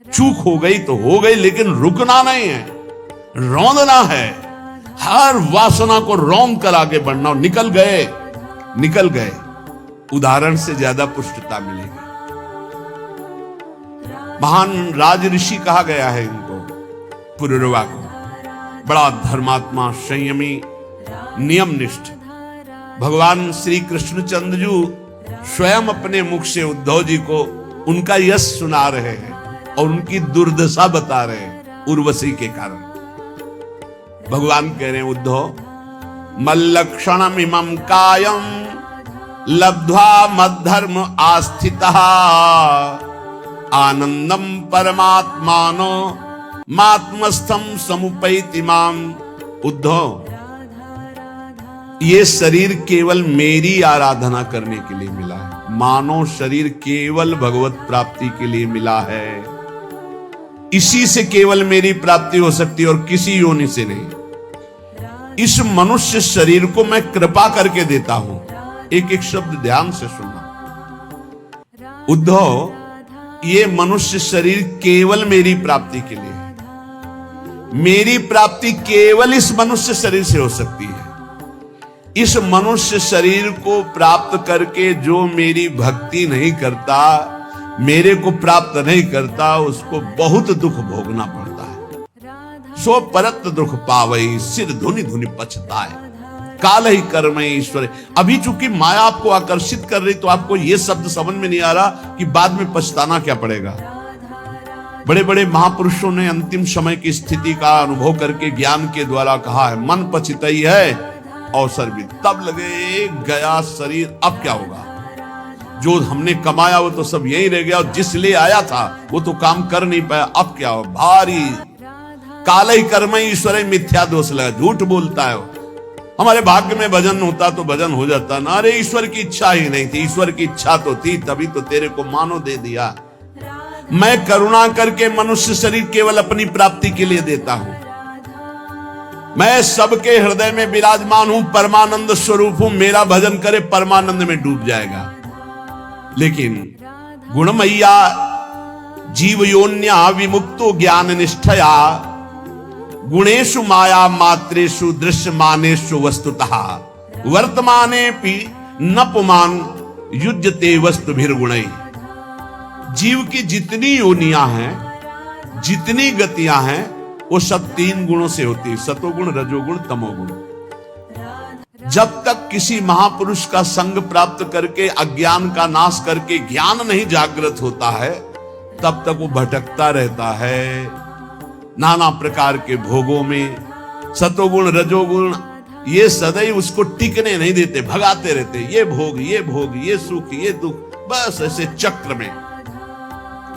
चूक हो गई तो हो गई, लेकिन रुकना नहीं है, रौंदना है। हर वासना को रौंद कर आगे बढ़ना। और निकल गए उदाहरण से ज्यादा पुष्टता मिलेगी। महान राज ऋषि कहा गया है इनको, पुरुरवा को, बड़ा धर्मात्मा, संयमी, नियमनिष्ठ। भगवान श्री कृष्णचंद्र जी स्वयं अपने मुख से उद्धव जी को उनका यश सुना रहे हैं और उनकी दुर्दशा बता रहे हैं उर्वशी के कारण। भगवान कह रहे हैं, उद्धव मल्लक्षणम इमं कायम लब्ध्वा मद्धर्म आस्थितः आनंदम परमात्मानो मात्मस्थम समुपैति माम। उद्धव, ये शरीर केवल मेरी आराधना करने के लिए मिला है। मानव शरीर केवल भगवत प्राप्ति के लिए मिला है। इसी से केवल मेरी प्राप्ति हो सकती है और किसी योनि से नहीं। इस मनुष्य शरीर को मैं कृपा करके देता हूं। एक एक शब्द ध्यान से सुनना। उद्धव, ये मनुष्य शरीर केवल मेरी प्राप्ति के लिए है। मेरी प्राप्ति केवल इस मनुष्य शरीर से हो सकती है। इस मनुष्य शरीर को प्राप्त करके जो मेरी भक्ति नहीं करता, मेरे को प्राप्त नहीं करता, उसको बहुत दुख भोगना पड़ता है। सो परत दुख पावई सिर धुनि धुनि पछताए काल ही कर्म ईश्वर। अभी चूंकि माया आपको आकर्षित कर रही तो आपको यह शब्द समझ में नहीं आ रहा कि बाद में पछताना क्या पड़ेगा। बड़े बड़े महापुरुषों ने अंतिम समय की स्थिति का अनुभव करके ज्ञान के द्वारा कहा है, मन पछताई है अवसर भी तब लगे गया शरीर, अब क्या होगा। जो हमने कमाया वो तो सब यही रह गया, और जिस लिए आया था वो तो काम कर नहीं पाया, अब क्या हो। भारी काल ही कर्म ईश्वर मिथ्या दोष लगा, झूठ बोलता है। हमारे भाग्य में भजन होता तो भजन हो जाता ना। अरे ईश्वर की इच्छा ही नहीं थी, ईश्वर की इच्छा तो थी, तभी तो तेरे को मानो दे दिया। मैं करुणा करके मनुष्य शरीर केवल अपनी प्राप्ति के लिए देता हूं। मैं सबके हृदय में विराजमान हूं, परमानंद स्वरूप हूं। मेरा भजन करे परमानंद में डूब जाएगा। लेकिन गुणमय्या जीव योन्या विमुक्तो ज्ञान निष्ठया गुणेषु माया मात्रेषु दृश्यमानेषु वस्तुतः वर्तमानेपि न पुमान युज्यते वस्तुभिर्गुणैः। जीव की जितनी योनियां हैं, जितनी गतियां हैं, वो सब तीन गुणों से होती है, सतोगुण, रजोगुण, तमोगुण। जब तक किसी महापुरुष का संग प्राप्त करके अज्ञान का नाश करके ज्ञान नहीं जागृत होता है, तब तक वो भटकता रहता है नाना प्रकार के भोगों में। सतोगुण, रजोगुण ये सदैव उसको टिकने नहीं देते, भगाते रहते। ये भोग, ये भोग, ये सुख, ये दुख, बस ऐसे चक्र में।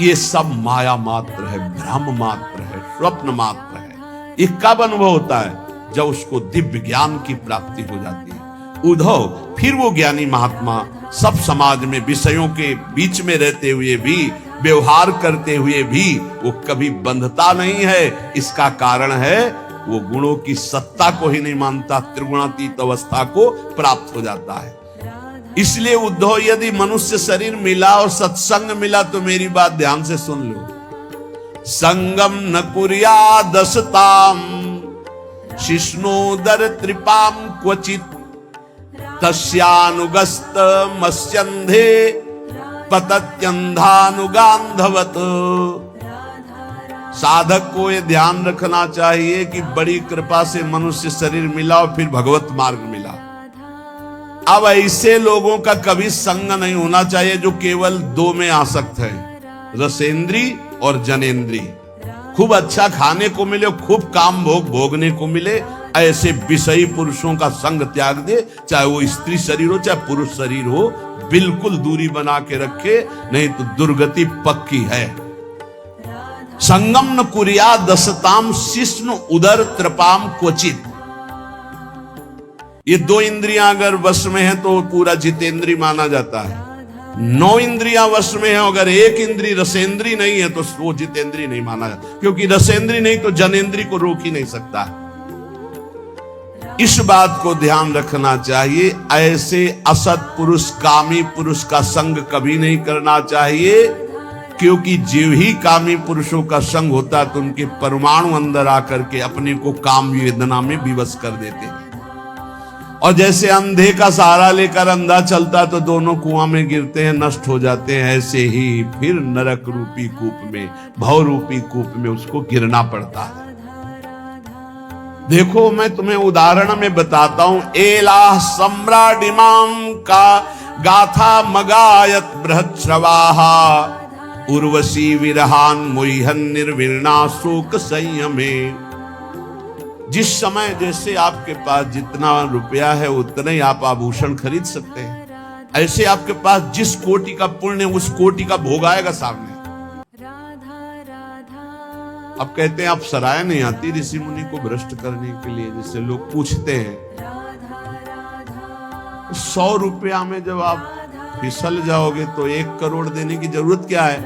ये सब माया मात्र है, भ्रम मात्र है, स्वप्न मात्र है। ये कब अनुभव होता है? जब उसको दिव्य ज्ञान की प्राप्ति हो जाती है। उद्धव, फिर वो ज्ञानी महात्मा सब समाज में विषयों के बीच में रहते हुए भी, व्यवहार करते हुए भी वो कभी बंधता नहीं है। इसका कारण है वो गुणों की सत्ता को ही नहीं मानता, त्रिगुणातीत अवस्था को प्राप्त हो जाता है। इसलिए उद्धव, यदि मनुष्य शरीर मिला और सत्संग मिला तो मेरी बात ध्यान से सुन लो। संगम न कुर्या दसताम शिष्णोदर त्रिपाम क्वचित तस्यानुगस्त मस्यंधे पतत्यंधानुगांधवत। साधक को यह ध्यान रखना चाहिए कि बड़ी कृपा से मनुष्य शरीर मिला और फिर भगवत मार्ग मिला। अब ऐसे लोगों का कभी संग नहीं होना चाहिए जो केवल दो में आसक्त है, रसेंद्री और जनेंद्री। खूब अच्छा खाने को मिले, खूब काम भोग भोगने को मिले, ऐसे विषयी पुरुषों का संग त्याग दे। चाहे वो स्त्री शरीर हो चाहे पुरुष शरीर हो, बिल्कुल दूरी बना के रखे, नहीं तो दुर्गति पक्की है। संगम न कुर्या दसताम शिष्णु उदर त्रपाम क्वचित। ये दो इंद्रियां अगर वश में है तो पूरा जितेंद्री माना जाता है। 9 इंद्रियां वश में है, अगर एक इंद्री रसेंद्री नहीं है तो वो जितेंद्री नहीं माना जाता, क्योंकि रसेंद्री नहीं तो जनेंद्री को रोक ही नहीं सकता। इस बात को ध्यान रखना चाहिए। ऐसे असत पुरुष, कामी पुरुष का संग कभी नहीं करना चाहिए। क्योंकि जीव ही कामी पुरुषों का संग होता है तो उनके परमाणु अंदर आकर के अपने को काम वेदना में विवश कर देते हैं। और जैसे अंधे का सहारा लेकर अंधा चलता है तो दोनों कुआं में गिरते हैं, नष्ट हो जाते हैं, ऐसे ही फिर नरक रूपी कूप में, भव रूपी कूप में उसको गिरना पड़ता है। देखो मैं तुम्हें उदाहरण में बताता हूं। एला सम्राडिमाम का गाथा मगायत बृहच्छ्रवाहा उर्वशी विरहान मोहन निर्विरणा शोक संयमे। जिस समय जैसे आपके पास जितना रुपया है उतने ही आप आभूषण खरीद सकते हैं, ऐसे आपके पास जिस कोटि का पुण्य उस कोटि का भोग आएगा सामने। अब कहते हैं आप सराय नहीं आती ऋषि मुनि को भ्रष्ट करने के लिए, जिससे लोग पूछते हैं 100 रुपया में जब आप फिसल जाओगे तो 1 करोड़ देने की जरूरत क्या है,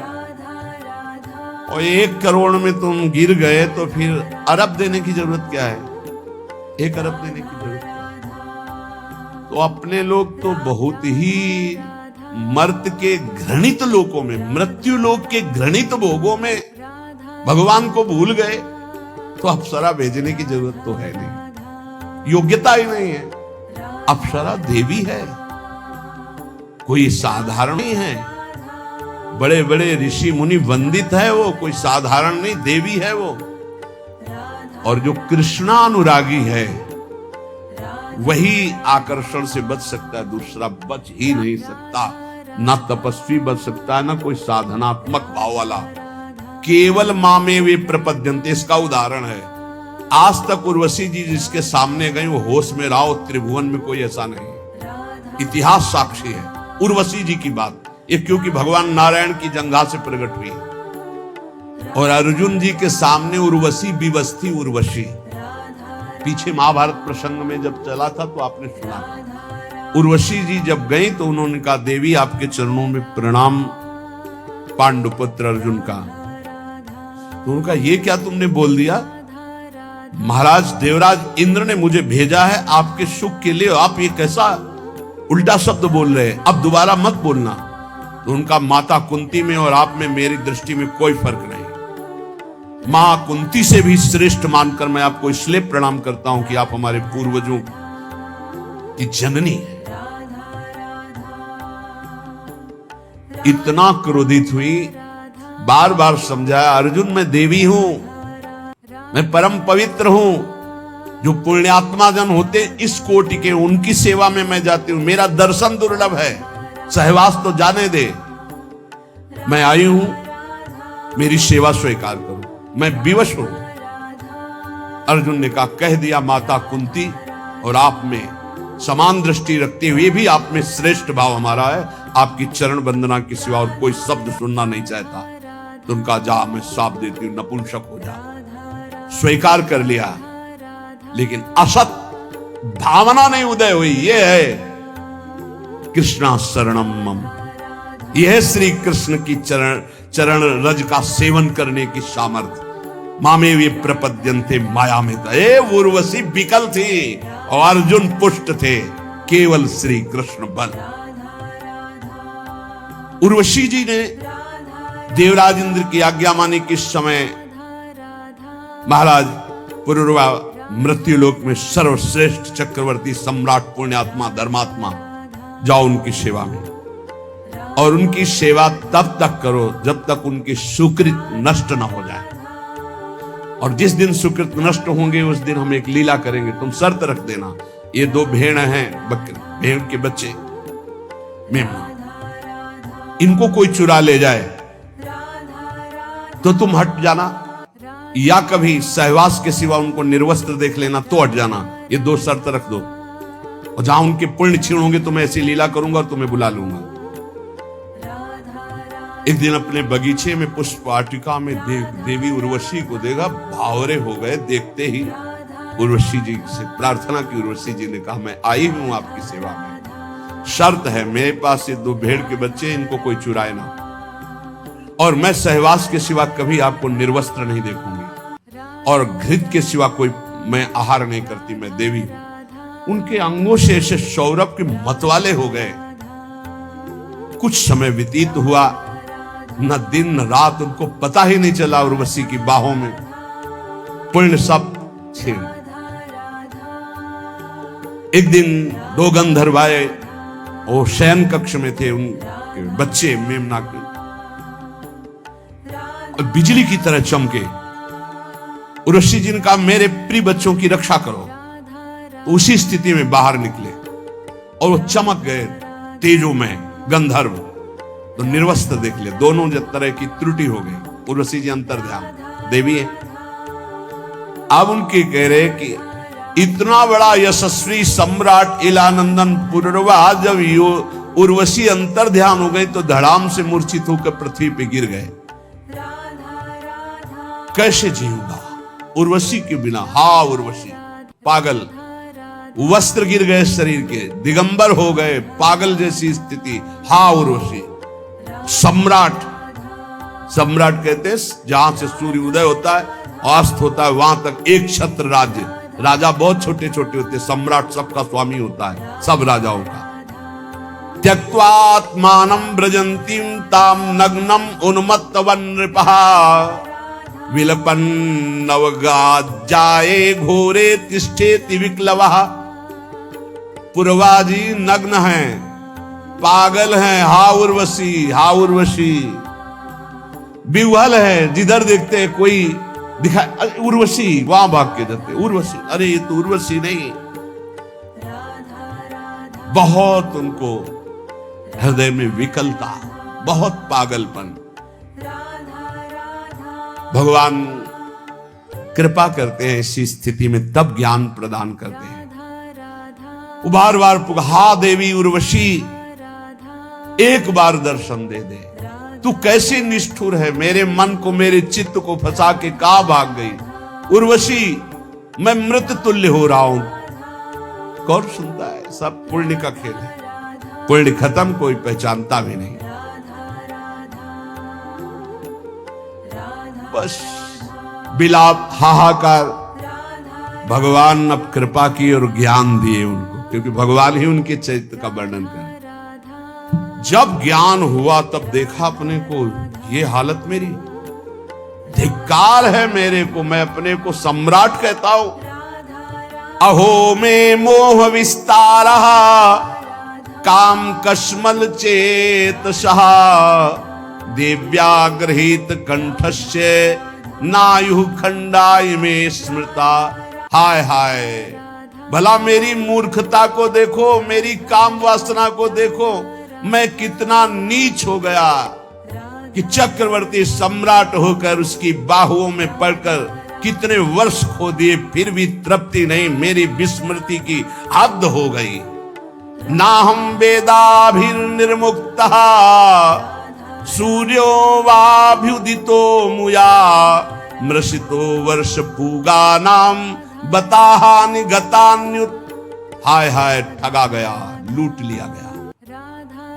और 1 करोड़ में तुम गिर गए तो फिर अरब देने की जरूरत क्या है, 1 अरब देने की जरूरत क्या है। तो अपने लोग तो बहुत ही मर्त के घृणित लोकों में, मृत्यु लोक के घृणित भोगों में भगवान को भूल गए, तो अप्सरा भेजने की जरूरत तो है नहीं, योग्यता ही नहीं है। अप्सरा देवी है, कोई साधारण नहीं है। बड़े बड़े ऋषि मुनि वंदित है वो, कोई साधारण नहीं, देवी है वो। और जो कृष्णानुरागी है वही आकर्षण से बच सकता है, दूसरा बच ही नहीं सकता। ना तपस्वी बच सकता है, ना कोई साधनात्मक भाव वाला। केवल मां में वे प्रपद्यन्ते, इसका उदाहरण है। आज तक उर्वशी जी जिसके सामने गई वो होश में रहा, त्रिभुवन में कोई ऐसा नहीं। इतिहास साक्षी है उर्वशी जी की बात, ये क्योंकि भगवान नारायण की जंघा से प्रकट हुई। और अर्जुन जी के सामने उर्वशी विवश थी। उर्वशी पीछे महाभारत प्रसंग में जब चला था तो आपने सुना। उर्वशी जी जब गई तो उन्होंने कहा देवी आपके चरणों में प्रणाम पांडुपुत्र अर्जुन का। तो उनका ये क्या तुमने बोल दिया, महाराज देवराज इंद्र ने मुझे भेजा है आपके सुख के लिए, आप ये कैसा उल्टा शब्द बोल रहे हैं, अब दोबारा मत बोलना। तो उनका माता कुंती में और आप में मेरी दृष्टि में कोई फर्क नहीं। मां कुंती से भी श्रेष्ठ मानकर मैं आपको इसलिए प्रणाम करता हूं कि आप हमारे पूर्वजों की जननी है। इतना क्रोधित हुई, बार बार समझाया अर्जुन मैं देवी हूं, मैं परम पवित्र हूं। जो पुण्यात्मा जन होते इस कोटि के, उनकी सेवा में मैं जाती हूं। मेरा दर्शन दुर्लभ है, सहवास तो जाने दे। मैं आई हूं, मेरी सेवा स्वीकार करो, मैं विवश हूं। अर्जुन ने कहा कह दिया माता कुंती और आप में समान दृष्टि रखते हुए भी आप में श्रेष्ठ भाव हमारा है। आपकी चरण वंदना के सिवा और कोई शब्द सुनना नहीं चाहता। तो उनका जा मैं साफ देती हूं, नपुंसक हो जा। स्वीकार कर लिया, लेकिन असत भावना नहीं उदय हुई। ये है कृष्णा शरणम मम, यह है श्री कृष्ण की चरण रज का सेवन करने की सामर्थ्य। मामे वे प्रपद्यन्ते माया में था। उर्वशी विकल थी और अर्जुन पुष्ट थे, केवल श्री कृष्ण बल। उर्वशी जी ने देवराज इंद्र की आज्ञा मानी। किस समय महाराज पुरुरवा मृत्युलोक में सर्वश्रेष्ठ चक्रवर्ती सम्राट पुण्यात्मा धर्मात्मा, जाओ उनकी सेवा में। और उनकी सेवा तब तक करो जब तक उनकी सुकृत नष्ट न हो जाए। और जिस दिन सुकृत नष्ट होंगे उस दिन हम एक लीला करेंगे। तुम शर्त रख देना, ये 2 भेड़ हैं, भेड़ के बच्चे मेमना, इनको कोई चुरा ले जाए तो तुम हट जाना, या कभी सहवास के सिवा उनको निर्वस्त्र देख लेना तो हट जाना। ये 2 शर्त रख दो। और जहां उनके पुण्य क्षीण होंगे तो मैं ऐसी लीला करूंगा और तुम्हें बुला लूंगा। एक दिन अपने बगीचे में पुष्प वाटिका में देवी उर्वशी को देखा, भावरे हो गए। देखते ही उर्वशी जी से प्रार्थना की। उर्वशी जी ने कहा मैं आई हूं आपकी सेवा में, शर्त है मेरे पास ये 2 भेड़ के बच्चे, इनको कोई चुराए ना, और मैं सहवास के सिवा कभी आपको निर्वस्त्र नहीं देखूंगी, और घृत के सिवा कोई मैं आहार नहीं करती, मैं देवी हूं। उनके अंगों से ऐसे सौरभ के मतवाले हो गए। कुछ समय व्यतीत हुआ, न दिन न रात उनको पता ही नहीं चला उर्वशी की बाहों में पुण्य सब छीन। एक दिन दो गंधर्व आए, वो शयन कक्ष में थे, उनके बच्चे मेमना के बिजली की तरह चमके। उर्वशी जी ने कहा मेरे प्रिय बच्चों की रक्षा करो। तो उसी स्थिति में बाहर निकले और वो चमक गए तेजों में गंधर्व। तो निर्वस्त्र देख ले, दोनों तरह की त्रुटि हो गई। उर्वशी जी अंतर्ध्यान देवी है। अब उनके कह रहे कि इतना बड़ा यशस्वी सम्राट इलानंदन पुरवा जब उर्वशी अंतर्ध्यान हो गई तो धड़ाम से मूर्छित होकर पृथ्वी पे गिर गए। कैसे जीऊंगा उर्वशी के बिना? हा उर्वशी पागल, वस्त्र गिर गए शरीर के, दिगंबर हो गए, पागल जैसी स्थिति। हा उर्वशी सम्राट, सम्राट कहते जहां से सूर्य उदय होता है अस्त होता है वहां तक एक छत्र राज्य। राजा बहुत छोटे छोटे होते, सम्राट सबका स्वामी होता है, सब राजाओं का। त्यक्त्वात्मानं ब्रजन्तीं ताम नग्नम उन्मत्तवन नृपः विलपन नवगाज्जाये घोरे तिष्ठेति विक्लवः। पुरवाजी नग्न हैं, पागल हैं। हा उर्वशी, हा उर्वशी विह्वल है, जिधर देखते हैं कोई दिखाई उर्वशी वहां भाग के जाते। उर्वशी, अरे ये तो उर्वशी नहीं। बहुत उनको हृदय में विकलता, बहुत पागलपन। भगवान कृपा करते हैं इसी स्थिति में, तब ज्ञान प्रदान करते हैं। बार बार हा देवी उर्वशी एक बार दर्शन दे दे। तू कैसी निष्ठुर है, मेरे मन को मेरे चित्त को फंसा के कहां भाग गई उर्वशी? मैं मृत तुल्य हो रहा हूं। कौन सुनता है? सब पुण्य का खेल है, पुण्य खत्म कोई पहचानता भी नहीं। बस बिलाप हाहाकार। भगवान अब कृपा की और ज्ञान दिए उनको, क्योंकि भगवान ही उनके चरित्र का वर्णन कर। जब ज्ञान हुआ तब देखा अपने को, ये हालत मेरी, धिक्कार है मेरे को, मैं अपने को सम्राट कहता हूं। अहो में मोह विस्तार काम कश्मल चेतसः देव्याग्रहित कंठस्य नायु खंडाय में स्मृता। हाय हाय, भला मेरी मूर्खता को देखो, मेरी काम वासना को देखो, मैं कितना नीच हो गया कि चक्रवर्ती सम्राट होकर उसकी बाहुओं में पड़कर कितने वर्ष खो दिए, फिर भी तृप्ति नहीं। मेरी विस्मृति की हद हो गई। ना हम वेदाभिर्निर्मुक्तः सूर्यो वाभ्युदितो मुया मृषितो वर्ष पूगानाम बताहानि गतान्युत। हाय हाय, ठगा गया, लूट लिया गया।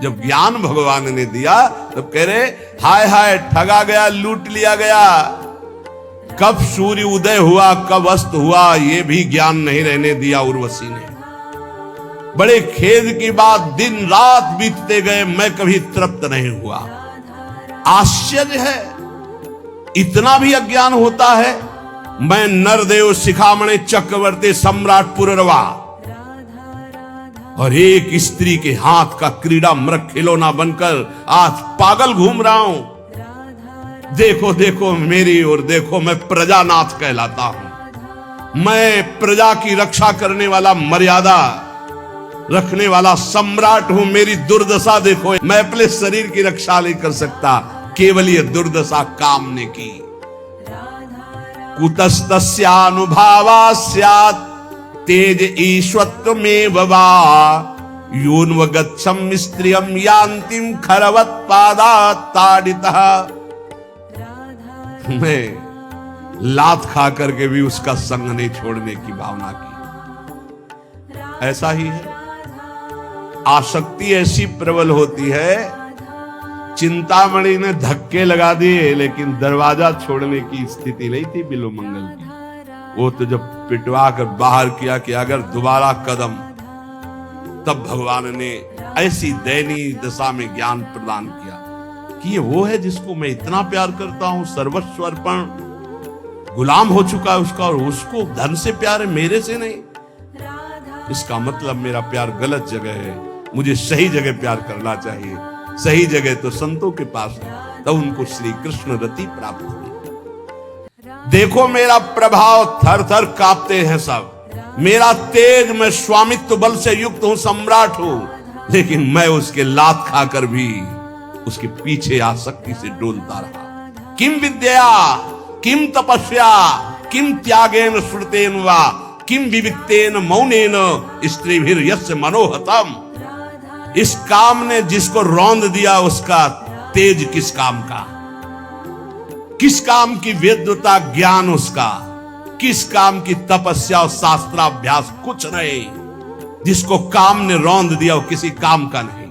जब ज्ञान भगवान ने दिया तब कह रहे हाय हाय, ठगा गया, लूट लिया गया। कब सूर्य उदय हुआ, कब अस्त हुआ, यह भी ज्ञान नहीं रहने दिया उर्वशी ने। बड़े खेद की बात, दिन रात बीतते गए, मैं कभी तृप्त नहीं हुआ। आश्चर्य है, इतना भी अज्ञान होता है। मैं नरदेव शिखामणि चक्रवर्ती सम्राट पुररवा और एक स्त्री के हाथ का क्रीड़ा मृग खिलौना बनकर आज पागल घूम रहा हूं। देखो देखो मेरी ओर देखो, मैं प्रजानाथ कहलाता हूं। मैं प्रजा की रक्षा करने वाला, मर्यादा रखने वाला सम्राट हूं। मेरी दुर्दशा देखो, मैं अपने शरीर की रक्षा नहीं कर सकता, केवल ये दुर्दशा कामने की। कुतस्तस्यानुभावा स्यात् तेज ईश्वत्वमेव वा योन्वगच्छं स्त्रियं यान्तिं खरवत् पादात् ताडितः। मैं लात खा करके भी उसका संग नहीं छोड़ने की भावना की। ऐसा ही है, आसक्ति ऐसी प्रबल होती है। चिंतामणि ने धक्के लगा दिए लेकिन दरवाजा छोड़ने की स्थिति नहीं थी बिल्वमंगल की। वो तो जब पिटवा कर बाहर किया कि अगर दोबारा कदम, तब भगवान ने ऐसी दयनीय दशा में ज्ञान प्रदान किया। कि ये वो है जिसको मैं इतना प्यार करता हूं, सर्वस्व अर्पण, गुलाम हो चुका है उसका, और उसको धन से प्यार है, मेरे से नहीं। इसका मतलब मेरा प्यार गलत जगह है, मुझे सही जगह प्यार करना चाहिए। सही जगह तो संतों के पास है, तब उनको श्री कृष्ण रति प्राप्त हुई। देखो मेरा प्रभाव, थर थर कांपते हैं सब, मेरा तेज, मैं स्वामित्व बल से युक्त हूं, सम्राट हूं, लेकिन मैं उसके लात खाकर भी उसके पीछे आसक्ति से डोलता रहा। किम विद्या, किम तपस्या, किम त्यागेन श्रुतेन वा, किम विविक्तेन मौनेन स्त्रीभिर यस्य मनोहतम। इस काम ने जिसको रौंद दिया, उसका तेज किस काम का, किस काम की वेद्यता ज्ञान उसका, किस काम की तपस्या और शास्त्राभ्यास, कुछ नहीं। जिसको काम ने रौंद दिया वो किसी काम का नहीं।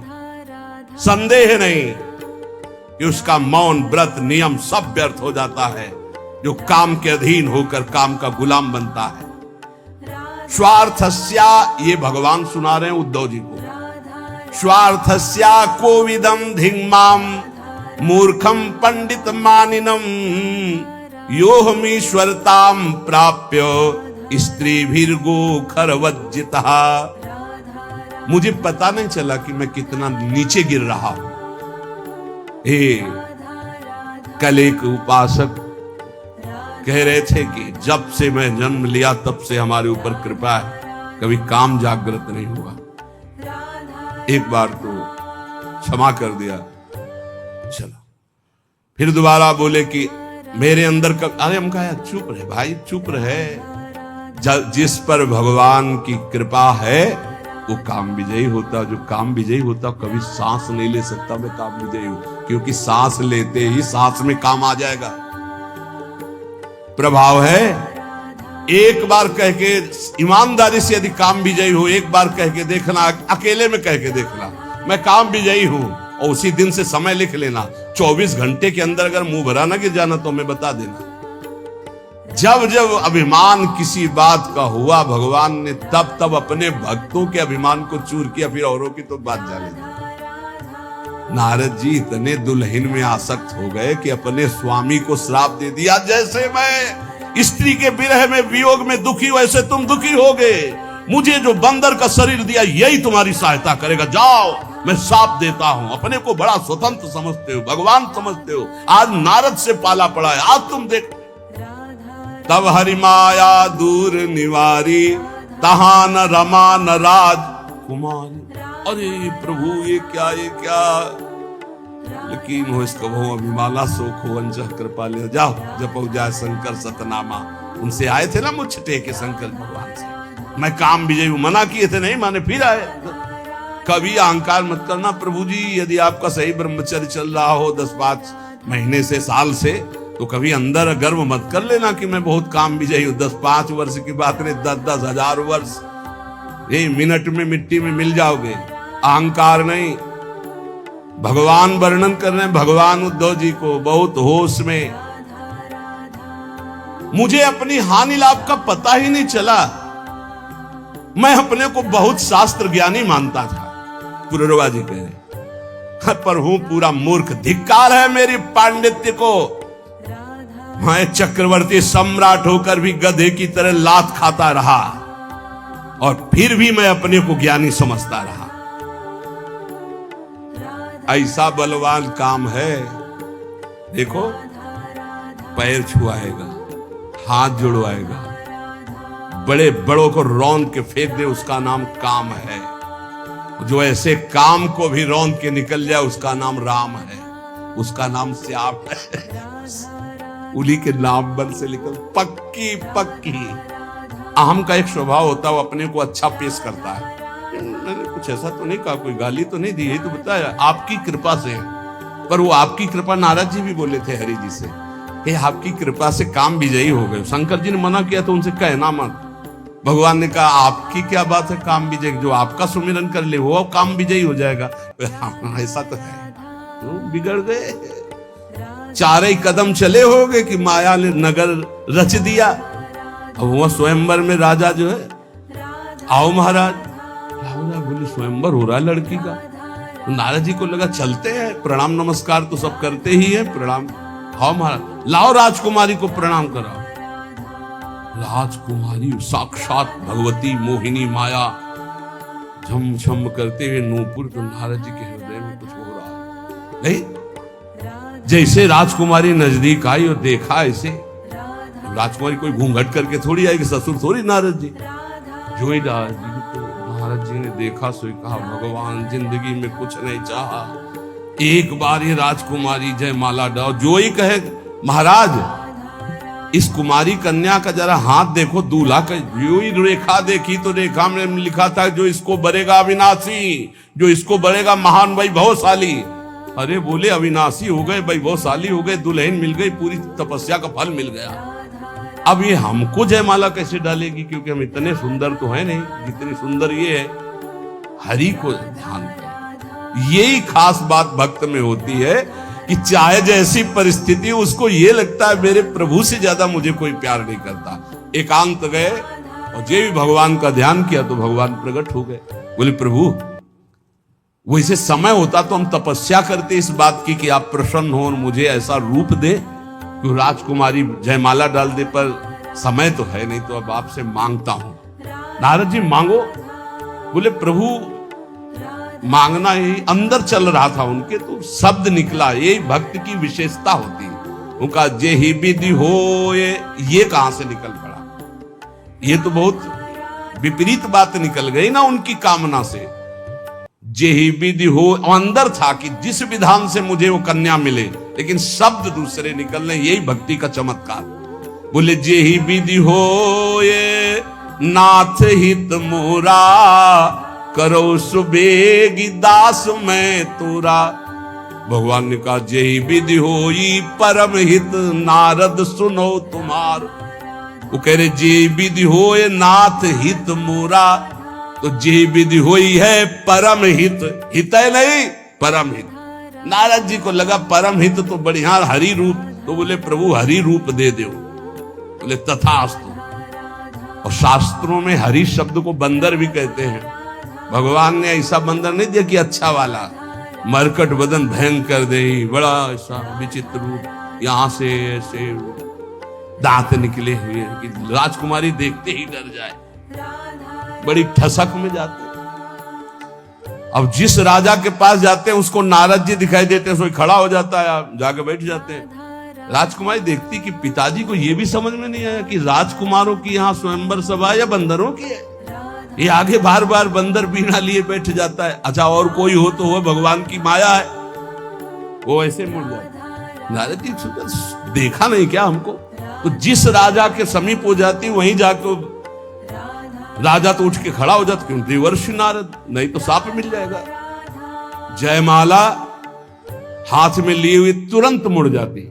संदेह नहीं कि उसका मौन, व्रत, नियम सब व्यर्थ हो जाता है जो काम के अधीन होकर काम का गुलाम बनता है। स्वार्थस्या, ये भगवान सुना रहे हैं उद्धव जी को, स्वार्थस्या कोविदम धिंगमाम मूर्खम पंडित मानिनम योहमीश्वरताम प्राप्य स्त्रीभिर्गो खरवज्जितः। मुझे पता नहीं चला कि मैं कितना नीचे गिर रहा हूं। कल एक उपासक कह रहे थे कि जब से मैं जन्म लिया तब से हमारे ऊपर कृपा है, कभी काम जागृत नहीं हुआ। एक बार तो क्षमा कर दिया, चलो। फिर दोबारा बोले कि मेरे अंदर का, अरे हम कहा चुप रहे भाई, चुप रहे। जिस पर भगवान की कृपा है वो काम विजयी होता, जो काम विजयी होता कभी सांस नहीं ले सकता मैं काम विजयी हूं, क्योंकि सांस लेते ही सांस में काम आ जाएगा। प्रभाव है। एक बार कह के ईमानदारी से यदि काम विजयी हो, एक बार कह के देखना, अकेले में कह के देखना मैं काम विजयी हूं, और उसी दिन से समय लिख लेना। 24 घंटे के अंदर अगर मुंह भरा ना गिर जाना तो हमें बता देना। जब जब अभिमान किसी बात का हुआ, भगवान ने तब तब अपने भक्तों के अभिमान को चूर किया, फिर औरों की तो बात जाने दी। नारद जी इतने दुल्हन में आसक्त हो गए कि अपने स्वामी को श्राप दे दिया, जैसे मैं स्त्री के विरह में, वियोग में दुखी, वैसे तुम दुखी होगे। मुझे जो बंदर का शरीर दिया यही तुम्हारी सहायता करेगा, जाओ मैं शाप देता हूं। अपने को बड़ा स्वतंत्र समझते हो, भगवान समझते हो, आज नारद से पाला पड़ा है, आज तुम देखो। तब हरि माया दूर निवारी, तहां न रमा न राज कुमारी। अरे प्रभु ये क्या, ये क्या, लेकिन हो इसको वो अभिमाला सोख हो अंजह कृपा ले, जाओ जपो जाए शंकर सतनामा। उनसे आए थे ना मुझ टेके शंकर भगवान से, मैं काम विजयी हूं, मना किए थे, नहीं माने, फिर आए। कभी अहंकार मत करना प्रभु जी, यदि आपका सही ब्रह्मचर्य चल रहा हो 10-5 महीने से, साल से, तो कभी अंदर गर्व मत कर लेना कि मैं बहुत काम विजयी हूं। 10-5 वर्ष की बात नहीं, 10-10 हजार वर्ष, ये मिनट में मिट्टी में मिल जाओगे। अहंकार नहीं। भगवान वर्णन कर रहे हैं, भगवान उद्धव जी को बहुत होश में, मुझे अपनी हानि लाभ का पता ही नहीं चला। मैं अपने को बहुत शास्त्र ज्ञानी मानता था, पुररवा जी कह रहे, पर हूं पूरा मूर्ख। धिक्कार है मेरी पांडित्य को। मैं चक्रवर्ती सम्राट होकर भी गधे की तरह लात खाता रहा, और फिर भी मैं अपने को ज्ञानी समझता रहा। ऐसा बलवान काम है। देखो, पैर छुआएगा, हाथ जुड़वाएगा, बड़े बड़ों को रौंद के फेंक दे, उसका नाम काम है। जो ऐसे काम को भी रौंद के निकल जाए, उसका नाम राम है, उसका नाम श्याम है। उली के नाम बल से निकल, पक्की पक्की। अहम का एक स्वभाव होता है, वो अपने को अच्छा पेश करता है। मैंने कुछ ऐसा तो नहीं कहा, कोई गाली तो नहीं दी, यही तो बताया आपकी कृपा से। पर वो आपकी कृपा, नारद जी भी बोले थे हरि जी से कि आपकी कृपा से काम विजयी हो गए। शंकर जी ने मना किया तो उनसे कहना मत। भगवान ने कहा आपकी क्या बात है काम विजय, जो आपका सुमिरन कर ले वो काम विजयी हो जाएगा। ऐसा तो है, बिगड़ गए। 4 ही कदम चले होगे कि माया ने नगर रच दिया। अब वह स्वयंवर में राजा जो है, आओ महाराज, बोले स्वयंवर हो रहा है लड़की का, तो नारद जी को लगा चलते हैं, प्रणाम नमस्कार तो सब करते ही है, प्रणाम, हाँ महाराज लाओ राजकुमारी को प्रणाम कराओ। राजकुमारी साक्षात भगवती मोहिनी माया झम झम करते हुए नूपुर, तो नारद जी के हृदय में कुछ हो रहा है। नहीं, जैसे राजकुमारी नजदीक आई और देखा ऐसे, राजकुमारी कोई घूंघट करके थोड़ी आएगी, ससुर थोड़ी नारद जी, जो ही नारद जी ने देखा सो कहा भगवान जिंदगी में कुछ नहीं चाहा, एक बार ये राजकुमारी जयमाला डालो। जो ही कहे महाराज इस कुमारी कन्या का जरा हाथ देखो, दूल्हा का जो ही रेखा देखी तो रेखा में लिखा था जो इसको बरेगा अविनाशी, जो इसको बरेगा महान वैभवशाली। अरे बोले अविनाशी हो गए, वैभवशाली हो गए, दुल्हन मिल गई, पूरी तपस्या का फल मिल गया। अब ये हमको जयमाला कैसे डालेगी, क्योंकि हम इतने सुंदर तो है नहीं जितनी सुंदर ये है। हरि को ध्यान करें, यही खास बात भक्त में होती है कि चाहे जैसी परिस्थिति उसको ये लगता है मेरे प्रभु से ज्यादा मुझे कोई प्यार नहीं करता। एकांत गए और जे भी भगवान का ध्यान किया तो भगवान प्रकट हो गए। बोले प्रभु वैसे समय होता तो हम तपस्या करते इस बात की कि आप प्रसन्न हो और मुझे ऐसा रूप दे कि राजकुमारी जयमाला डाल दे, पर समय तो है नहीं, तो अब आपसे मांगता हूं। नारद जी मांगो। बोले प्रभु मांगना ही अंदर चल रहा था उनके, तो शब्द निकला, यही भक्त की विशेषता होती है। उनका जे ही विधि हो ये कहां से निकल पड़ा, ये तो बहुत विपरीत बात निकल गई ना उनकी कामना से। जे ही विधि हो अंदर था कि जिस विधान से मुझे वो कन्या मिले, लेकिन शब्द दूसरे निकलने, यही भक्ति का चमत्कार। बोले जे ही विधि हो ये नाथ हित मोरा, करो सुबेगी दास मैं तोरा। भगवान ने कहा जे ही विधि होई परम हित नारद सुनो तुम्हार। वो कह रहे जे विधि हो ये नाथ हित मोरा, तो जे विधि हुई है परम हित, हित है नहीं परम हित। नारद जी को लगा परम हित तो बढ़िया हरि रूप, तो बोले प्रभु हरि रूप दे दो। बोले तथास्तु। और शास्त्रों में हरि शब्द को बंदर भी कहते हैं। भगवान ने ऐसा बंदर नहीं दिया कि अच्छा वाला, मरकट बदन भयंकर दे, बड़ा ऐसा विचित्र रूप, यहां से ऐसे दांत निकले हुए कि राजकुमारी देखते ही डर जाए, बड़ी ठसक में जाते। अब जिस राजा के पास जाते हैं उसको नारद जी दिखाई देते हैं, सोई खड़ा हो जाता है, आप जाके बैठ जाते हैं। राजकुमारी देखती कि पिताजी को यह भी समझ में नहीं आया कि राजकुमारों की यहाँ स्वयंवर सभा या बंदरों की है। ये आगे बार बार बंदर बीना लिए बैठ जाता है। अच्छा और कोई हो तो वो भगवान की माया है, वो ऐसे मुड़ जाता। नारद जी देखा नहीं क्या हमको? तो जिस राजा के समीप हो जाती वहीं जाकर राजा तो उठ के खड़ा हो जाता, क्यों देवर्षि नारद, नहीं तो साप मिल जाएगा। जयमाला हाथ में लिए हुए तुरंत मुड़ जाती।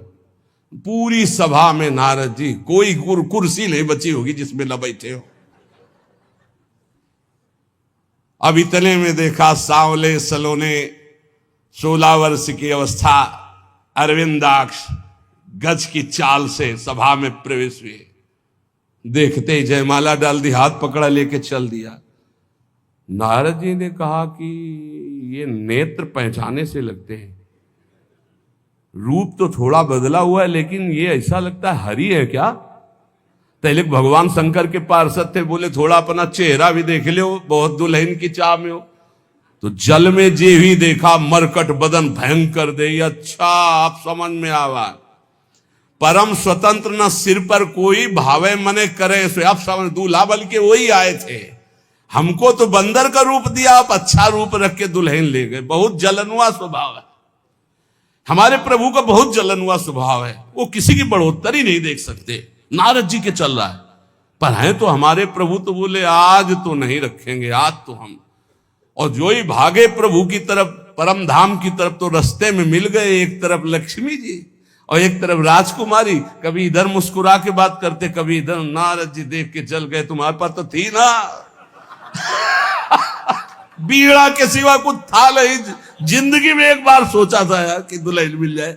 पूरी सभा में नारद जी, कोई कुर्सी नहीं बची होगी जिसमें न बैठे हो। अब इतने में देखा सांवले सलोने 16 वर्ष की अवस्था अरविंदाक्ष गज की चाल से सभा में प्रवेश हुए। देखते ही जयमाला डाल दी, हाथ पकड़ा लेके चल दिया। नारद जी ने कहा कि ये नेत्र पहचाने से लगते हैं, रूप तो थोड़ा बदला हुआ है, लेकिन ये ऐसा लगता है हरि है क्या? पहले भगवान शंकर के पार्षद थे, बोले थोड़ा अपना चेहरा भी देख लो, बहुत दुल्हन की चाह में हो। तो जल में जे भी देखा मरकट बदन भयंकर दे। अच्छा आप समझ में आवा, परम स्वतंत्र न सिर पर कोई भावे मने करे सो। आप समझ, दूल्हा बल के वही आए थे, हमको तो बंदर का रूप दिया, आप अच्छा रूप रख के दुल्हन ले गए। बहुत जलनुआ स्वभाव है हमारे प्रभु का, बहुत जलनुआ स्वभाव है। वो किसी की बढ़ोत्तरी नहीं देख सकते। नारद जी के चल रहा है, पर हैं तो हमारे प्रभु तो बोले आज तो नहीं रखेंगे, आज तो हम। और जो ही भागे प्रभु की तरफ, परम धाम की तरफ, तो रास्ते में मिल गए, एक तरफ लक्ष्मी जी और एक तरफ राजकुमारी। कभी इधर मुस्कुरा के बात करते, कभी इधर। नारद जी देख के चल गए, तुम्हारे पास तो थी ना बीड़ा के सिवा कुछ था नहीं। जिंदगी में एक बार सोचा था यार कि दुल्हन मिल जाए,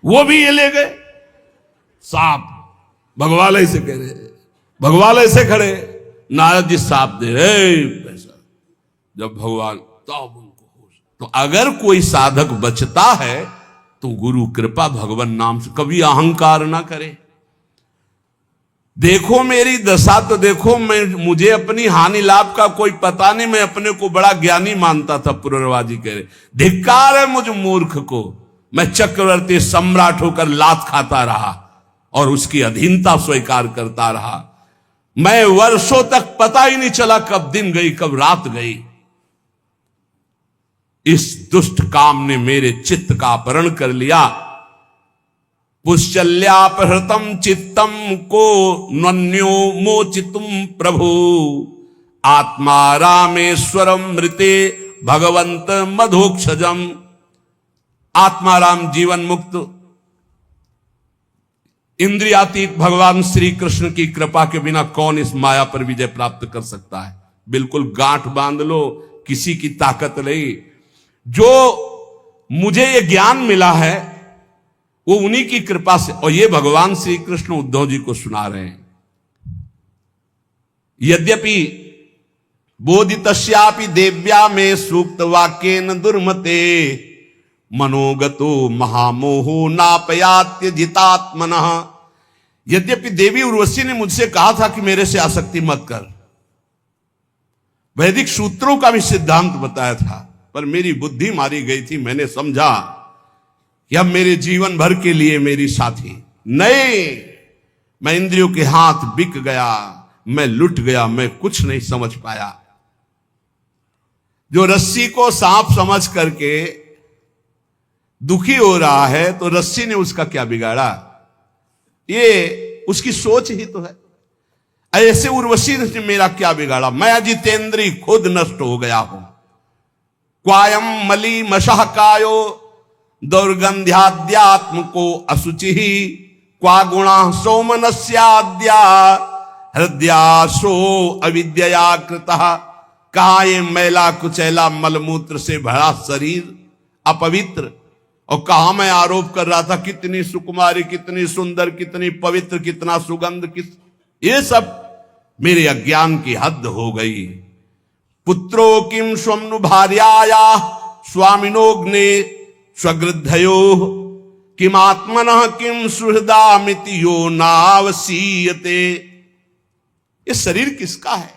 वो भी ये ले गए। सांप भगवान ऐसे कह रहे, भगवान ऐसे खड़े, नारद जी सांप दे रहे पैसा। जब भगवान तब उनको होश, तो अगर कोई साधक बचता है तो गुरु कृपा भगवान नाम से, कभी अहंकार ना करे। देखो मेरी दशा तो देखो, मुझे अपनी हानि लाभ का कोई पता नहीं, मैं अपने को बड़ा ज्ञानी मानता था। पुरवाजी कह रहे धिक्कार है मुझ मूर्ख को, मैं चक्रवर्ती सम्राट होकर लात खाता रहा और उसकी अधीनता स्वीकार करता रहा। मैं वर्षों तक पता ही नहीं चला कब दिन गई कब रात गई। इस दुष्ट काम ने मेरे चित्त का अपहरण कर लिया। पुश्चल्यापहृतम चित्तम को नन्यो मोचितुम प्रभु, आत्मा रामेश्वरम मृते भगवंत मधोक्षजम। आत्माराम जीवन मुक्त इंद्रियातीत भगवान श्री कृष्ण की कृपा के बिना कौन इस माया पर विजय प्राप्त कर सकता है। बिल्कुल गांठ बांध लो, किसी की ताकत नहीं। जो मुझे ये ज्ञान मिला है वो उन्हीं की कृपा से, और ये भगवान श्री कृष्ण उद्धव जी को सुना रहे हैं। यद्यपि बोधितस्यापि देव्या में सूक्त वाक्येन दुर्मते, मनोगतो महामोहो नापयात्य जितात्मनः। यद्यपि देवी उर्वशी ने मुझसे कहा था कि मेरे से आसक्ति मत कर, वैदिक सूत्रों का भी सिद्धांत बताया था, पर मेरी बुद्धि मारी गई थी। मैंने समझा कि अब मेरे जीवन भर के लिए मेरी साथी नहीं, मैं इंद्रियों के हाथ बिक गया, मैं लुट गया, मैं कुछ नहीं समझ पाया। जो रस्सी को सांप समझ करके दुखी हो रहा है तो रस्सी ने उसका क्या बिगाड़ा, ये उसकी सोच ही तो है। ऐसे उर्वशी ने मेरा क्या बिगाड़ा, मैं अजितेंद्री खुद नष्ट हो गया हूं। क्वायम मली मशः कायो दौर्गंध्याद्यात्म को असुचि, क्वा गुणा सोमनस्याद्या हृदयाशो अविद्या कृतः। कहा ये मैला कुचैला मलमूत्र से भरा शरीर अपवित्र, और कहा मैं आरोप कर रहा था कितनी सुकुमारी, कितनी सुंदर, कितनी पवित्र, कितना सुगंध, ये सब मेरे अज्ञान की हद हो गई। पुत्रो किम स्वम्नु भार्याया स्वामिनोग्ने स्वगृद्धयो, किम आत्मनः किम सुहृदामिति यो नावसीयते। ये शरीर किसका है?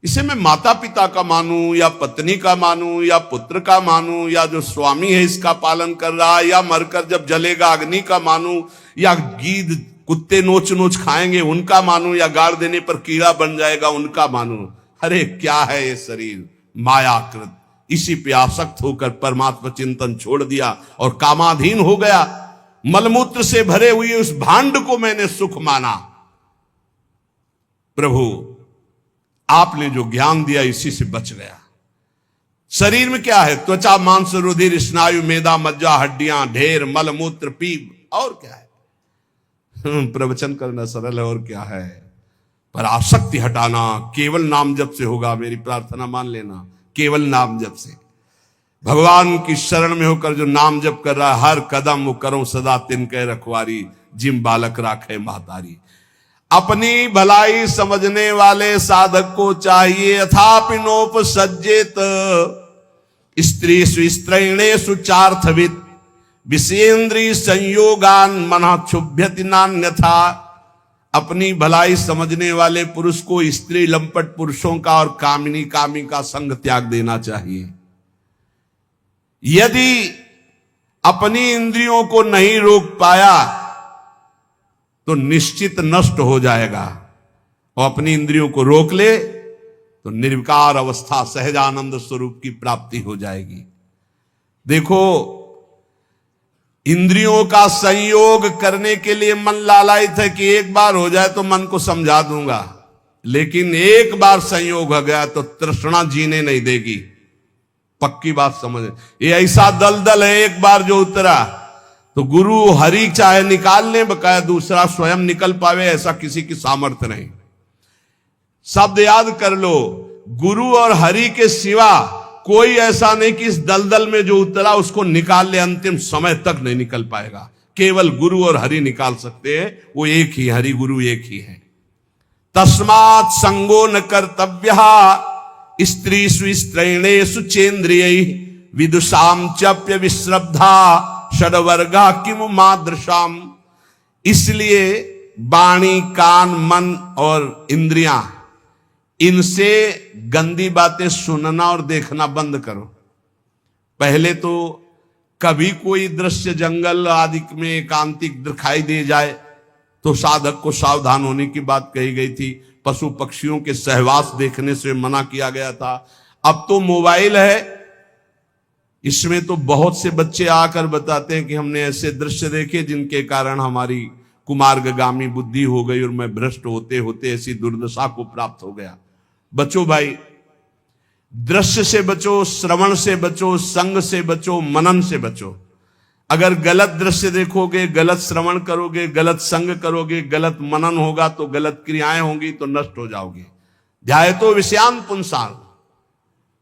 इसे मैं माता पिता का मानूं या पत्नी का मानूं या पुत्र का मानूं या जो स्वामी है इसका पालन कर रहा है, या मरकर जब जलेगा अग्नि का मानूं, या गीद कुत्ते नोच नोच खाएंगे उनका मानूं, या गाड़ देने पर कीड़ा बन जाएगा उनका मानूं। अरे क्या है ये शरीर? मायाकृत। इसी पे आसक्त होकर परमात्मा चिंतन छोड़ दिया और कामाधीन हो गया। मलमूत्र से भरे हुए उस भांड को मैंने सुख माना। प्रभु आपने जो ज्ञान दिया इसी से बच गया। शरीर में क्या है? त्वचा मांस रुधिर स्नायु मेदा मज्जा हड्डियां ढेर मलमूत्र पीप, और क्या है? प्रवचन करना सरल है, और क्या है? पर आसक्ति हटाना केवल नाम जप से होगा। मेरी प्रार्थना मान लेना, केवल नाम जप से। भगवान की शरण में होकर जो नाम जप कर रहा है, हर कदम वो करो सदा तिनके रखवारी, जिम बालक राखे महतारी। अपनी भलाई समझने वाले साधक को चाहिए अथापि नोपसज्जेत स्त्री स्त्रैणे सुचार्थविद विषेन्द्रिय संयोगान मनः क्षुभ्यति नान्यथा। अपनी भलाई समझने वाले पुरुष को स्त्री लंपट पुरुषों का और कामिनी कामी का संग त्याग देना चाहिए। यदि अपनी इंद्रियों को नहीं रोक पाया तो निश्चित नष्ट हो जाएगा, और अपनी इंद्रियों को रोक ले तो निर्विकार अवस्था सहजानंद स्वरूप की प्राप्ति हो जाएगी। देखो, इंद्रियों का संयोग करने के लिए मन लालायित है कि एक बार हो जाए तो मन को समझा दूंगा, लेकिन एक बार संयोग हो गया तो तृष्णा जीने नहीं देगी। पक्की बात समझ। ये ऐसा दलदल है, एक बार जो उतरा तो गुरु हरि चाहे निकाल ले, बकाया दूसरा स्वयं निकल पावे ऐसा किसी की सामर्थ्य नहीं। शब्द याद कर लो, गुरु और हरि के सिवा कोई ऐसा नहीं कि इस दलदल में जो उतरा उसको निकाल ले, अंतिम समय तक नहीं निकल पाएगा। केवल गुरु और हरि निकाल सकते हैं, वो एक ही, हरि गुरु एक ही है। तस्मात् संगो न कर्तव्यः स्त्रीषु स्त्रैणेषु चेन्द्रियै विदुषाम चप्य विश्रब्धा षड्वर्गा किमु मादृशाम। इसलिए वाणी, कान, मन और इंद्रियां, इनसे गंदी बातें सुनना और देखना बंद करो। पहले तो कभी कोई दृश्य जंगल आदि में एकांतिक दिखाई दे जाए तो साधक को सावधान होने की बात कही गई थी। पशु पक्षियों के सहवास देखने से मना किया गया था। अब तो मोबाइल है, इसमें तो बहुत से बच्चे आकर बताते हैं कि हमने ऐसे दृश्य देखे जिनके कारण हमारी कुमार्गगामी बुद्धि हो गई और मैं भ्रष्ट होते होते ऐसी दुर्दशा को प्राप्त हो गया। बचो भाई, दृश्य से बचो, श्रवण से बचो, संग से बचो, मनन से बचो। अगर गलत दृश्य देखोगे, गलत श्रवण करोगे, गलत संग करोगे, गलत मनन होगा तो गलत क्रियाएं होंगी तो नष्ट हो जाओगे। ध्यायतो विषयान पुंसान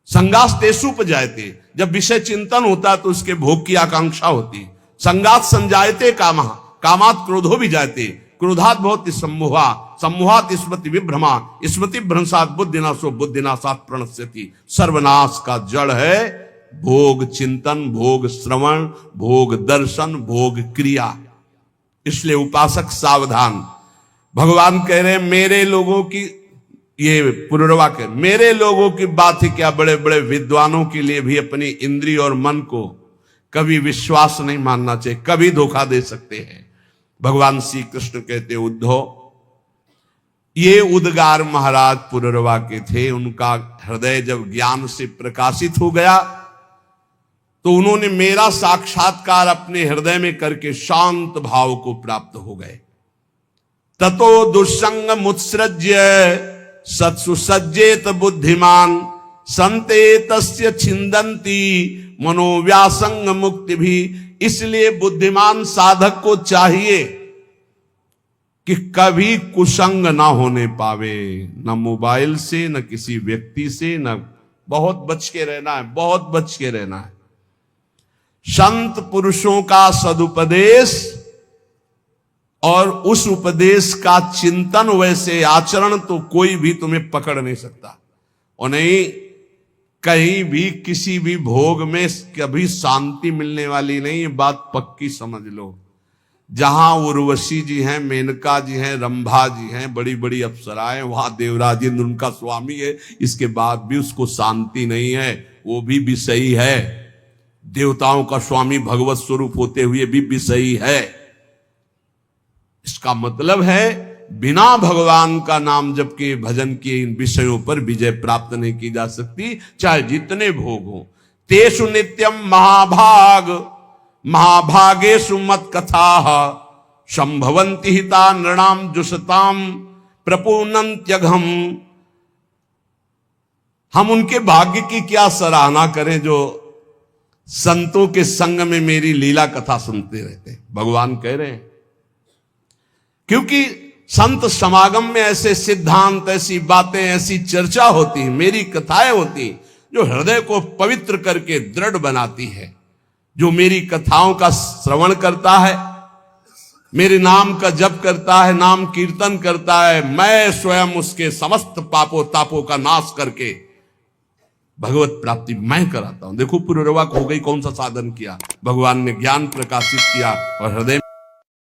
संगास्तेषु उपजायते। जब विषय चिंतन होता तो उसके भोग की आकांक्षा होती। संगात संजायते कामः, कामात क्रोधो भी जायते, क्रोधात भवति सम्मोहा, सम्मोहात स्मृति विभ्रमा, स्मृति भ्रंशात बुद्धिनाशो, बुद्धिनाशात प्रणश्यति। सर्वनाश का जड़ है भोग चिंतन, भोग श्रवण, भोग दर्शन, भोग क्रिया। इसलिए उपासक सावधान। भगवान कह रहे हैं मेरे लोगों की, ये पुनर्वा कह, मेरे लोगों की बात ही क्या, बड़े बड़े विद्वानों के लिए भी अपनी इंद्रिय और मन को कभी विश्वास नहीं मानना चाहिए, कभी धोखा दे सकते हैं। भगवान श्री कृष्ण कहते उद्धव, ये उद्गार महाराज पुनर्वा के थे। उनका हृदय जब ज्ञान से प्रकाशित हो गया तो उन्होंने मेरा साक्षात्कार अपने हृदय में करके शांत भाव को प्राप्त हो गए। ततो दुस्संग मुत्सृज्य सत्सु सज्जेत बुद्धिमान संते तस्य छिंदंती मनोव्यासंग मुक्ति भी। इसलिए बुद्धिमान साधक को चाहिए कि कभी कुसंग ना होने पावे, न मोबाइल से, न किसी व्यक्ति से, न, बहुत बच के रहना है, बहुत बच के रहना है। संत पुरुषों का सदुपदेश और उस उपदेश का चिंतन, वैसे आचरण तो कोई भी तुम्हें पकड़ नहीं सकता। और नहीं, कहीं भी किसी भी भोग में कभी शांति मिलने वाली नहीं, ये बात पक्की समझ लो। जहां उर्वशी जी हैं, मेनका जी हैं, रंभा जी हैं, बड़ी बड़ी अप्सराएं, वहां देवराजेंद्र उनका स्वामी है, इसके बाद भी उसको शांति नहीं है, वो भी विषयी है। देवताओं का स्वामी भगवत स्वरूप होते हुए भी विषयी है। इसका मतलब है बिना भगवान का नाम जप के, भजन किए इन विषयों पर विजय प्राप्त नहीं की जा सकती, चाहे जितने भोग हो। तेषु नित्यम महाभाग महाभागेषु मत कथा संभवंति हिता नृणाम जुषताम प्रपूर्णंत्यघम। हम उनके भाग्य की क्या सराहना करें जो संतों के संग में मेरी लीला कथा सुनते रहते हैं, भगवान कह रहे हैं। क्योंकि संत समागम में ऐसे सिद्धांत, ऐसी बातें, ऐसी चर्चा होती है, मेरी कथाएं होती जो हृदय को पवित्र करके दृढ़ बनाती है। जो मेरी कथाओं का श्रवण करता है, मेरे नाम का जप करता है, नाम कीर्तन करता है, मैं स्वयं उसके समस्त पापों तापों का नाश करके भगवत प्राप्ति मैं कराता हूं। देखो पुनर्वा हो गई, कौन सा साधन किया, भगवान ने ज्ञान प्रकाशित किया और हृदय